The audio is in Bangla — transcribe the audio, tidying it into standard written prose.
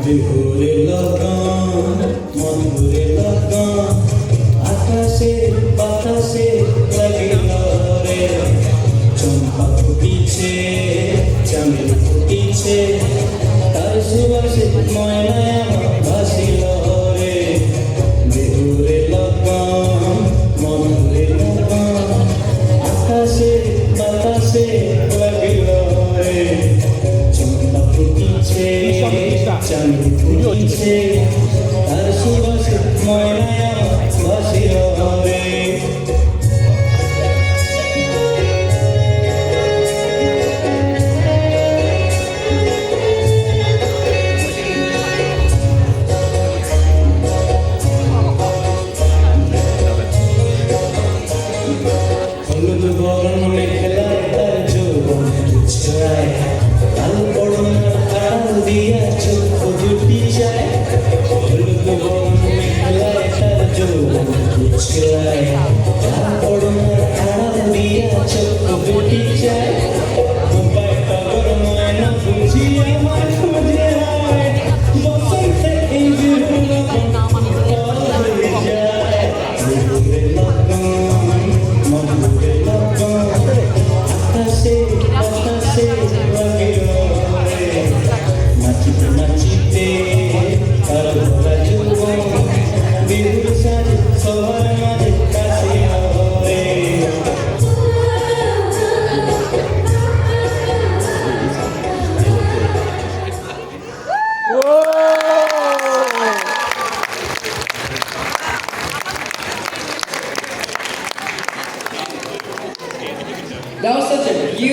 বিহুরে লাগান মধুরে লাগান আকাশে বাতাসে লাগিল রে চম্পা ফুটিছে চামেল ফুটিছে তার সুবাসে ময়নায় আমার ভাসিল রে বিহুরে লাগান মধুরে লাগান আকাশে বাতাসে লাগিল রে চম্পা ফুটিছে চামেল ফুটিছে তার সুবাসে ময়নায় আমার ভাসিল রে হলুদ বরণে খেলায় তার যৌবন ছড়ায় লাল পড়নার আড়াল দিয়া চোখ দুটি যায় হলুদ বরণে খেলায় তার যৌবন ছড়ায় লাল পড়নার আড়াল দিয়া চোখ দুটি যায় মুম্বাই টগর ময়না বুঝি আমার খুঁজে হয় বসন্তে এই বিহুলা হয়ে যায় বিহুরে লাগান মধুরে লাগান আকাশে বাতাসে লাগিল রে নাচিতে নাচিতে তার ভরা যৌবন বিহুর সাজে সবার মাঝে কাশিল রে That was such a beautiful